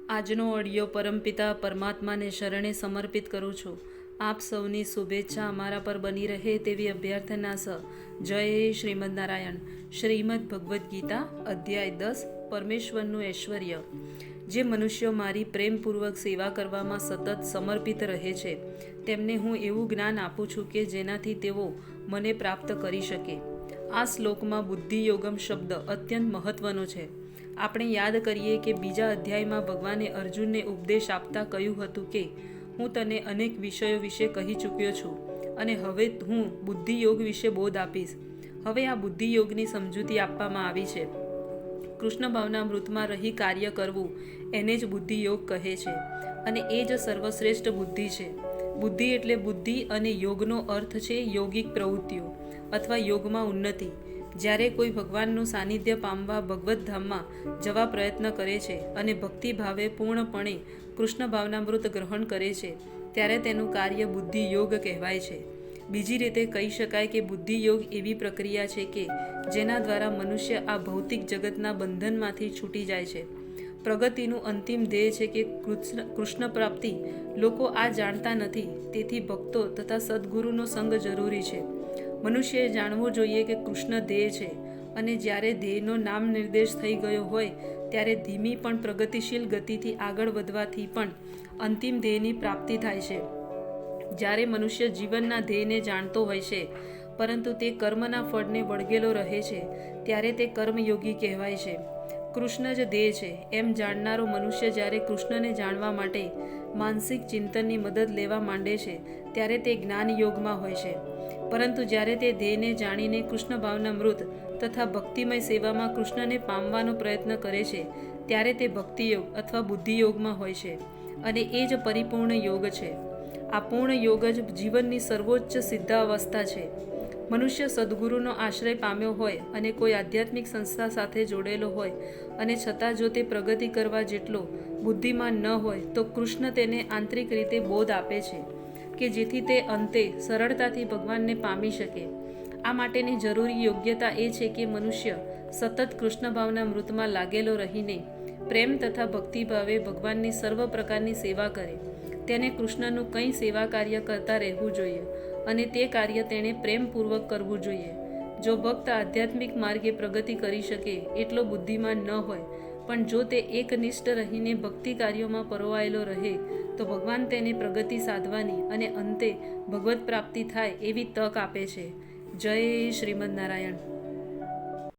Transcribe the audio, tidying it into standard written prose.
આજનો ઓડિયો પરમપિતા પરમાત્માને શરણે સમર્પિત કરું છું. આપ સૌની શુભેચ્છા અમારા પર બની રહે તેવી અભ્યર્થના સહ. જય શ્રીમદ નારાયણ. શ્રીમદ ભગવદ્ ગીતા અધ્યાય 10 પરમેશ્વરનું ઐશ્વર્ય. જે મનુષ્યો મારી પ્રેમપૂર્વક સેવા કરવામાં સતત સમર્પિત રહે છે તેમને હું એવું જ્ઞાન આપું છું કે જેનાથી તેઓ મને પ્રાપ્ત કરી શકે. આ શ્લોકમાં બુદ્ધિયોગમ શબ્દ અત્યંત મહત્વનો છે. આપણે યાદ કરીએ કે બીજા અધ્યાયમાં ભગવાને અર્જુનને ઉપદેશ આપતા કહ્યું હતું કે હું તને અનેક વિષયો વિશે કહી ચૂક્યો છું અને હવે હું બુદ્ધિયોગ વિશે બોધ આપીશ. હવે આ બુદ્ધિયોગની સમજૂતી આપવામાં આવી છે. કૃષ્ણ ભાવનામૃતમાં રહી કાર્ય કરવું એને જ બુદ્ધિયોગ કહે છે અને એ જ સર્વશ્રેષ્ઠ બુદ્ધિ છે. બુદ્ધિ એટલે બુદ્ધિ અને યોગનો અર્થ છે યોગિક પ્રવૃત્તિઓ અથવા યોગમાં ઉન્નતિ. જ્યારે કોઈ ભગવાનનું સાનિધ્ય પામવા ભગવત ધામમાં જવા પ્રયત્ન કરે છે અને ભક્તિભાવે પૂર્ણપણે કૃષ્ણ ભાવનામૃત ગ્રહણ કરે છે ત્યારે તેનું કાર્ય બુદ્ધિ યોગ કહેવાય છે. બીજી રીતે કહી શકાય કે બુદ્ધિ યોગ એવી પ્રક્રિયા છે કે જેના દ્વારા મનુષ્ય આ ભૌતિક જગતના બંધનમાંથી છૂટી જાય છે. પ્રગતિનું અંતિમ ધ્યેય છે કે કૃષ્ણ પ્રાપ્તિ. લોકો આ જાણતા નથી, તેથી ભક્તો તથા સદ્ગુરુનો સંગ જરૂરી છે. મનુષ્યએ જાણવું જોઈએ કે કૃષ્ણ ધ્યેય છે અને જ્યારે ધ્યેયનો નામ નિર્દેશ થઈ ગયો હોય ત્યારે ધીમી પણ પ્રગતિશીલ ગતિથી આગળ વધવાથી પણ અંતિમ ધ્યેયની પ્રાપ્તિ થાય છે. જ્યારે મનુષ્ય જીવનના ધ્યેયને જાણતો હોય છે પરંતુ તે કર્મના ફળને વળગેલો રહે છે ત્યારે તે કર્મયોગી કહેવાય છે. કૃષ્ણ જ ધ્યેય છે એમ જાણનારો મનુષ્ય જ્યારે કૃષ્ણને જાણવા માટે માનસિક ચિંતનની મદદ લેવા માંડે છે ત્યારે તે જ્ઞાન યોગમાં હોય છે. પરંતુ જ્યારે તે ધ્યેયને જાણીને કૃષ્ણ ભાવનામૃત તથા ભક્તિમય સેવામાં કૃષ્ણને પામવાનો પ્રયત્ન કરે છે ત્યારે તે ભક્તિયોગ અથવા બુદ્ધિયોગમાં હોય છે અને એ જ પરિપૂર્ણ યોગ છે. આ પૂર્ણ યોગ જ જીવનની સર્વોચ્ચ સિદ્ધાવસ્થા છે. મનુષ્ય સદ્ગુરુનો આશ્રય પામ્યો હોય અને કોઈ આધ્યાત્મિક સંસ્થા સાથે જોડેલો હોય અને છતાં જો તે પ્રગતિ કરવા જેટલો બુદ્ધિમાન ન હોય તો કૃષ્ણ તેને આંતરિક રીતે બોધ આપે છે કે જેથી તે અંતે સરળતાથી ભગવાનને પામી શકે. આ માટેની જરૂરી યોગ્યતા એ છે કે મનુષ્ય સતત કૃષ્ણ ભાવના મૃતમાં લાગેલો રહીને પ્રેમ તથા ભક્તિભાવે ભગવાનની સર્વ પ્રકારની સેવા કરે. તેને કૃષ્ણનું કંઈ સેવા કાર્ય કરતા રહેવું જોઈએ અને તે કાર્ય તેણે પ્રેમપૂર્વક કરવું જોઈએ. જો ભક્ત આધ્યાત્મિક માર્ગે પ્રગતિ કરી શકે એટલો બુદ્ધિમાન ન હોય પણ જો તે એકનિષ્ઠ રહીને ભક્તિ કાર્યોમાં પરોવાયેલો રહે તો ભગવાન તેને પ્રગતિ સાધવાની અને અંતે ભગવત પ્રાપ્તિ થાય એવી તક આપે છે. જય શ્રીમદ નારાયણ.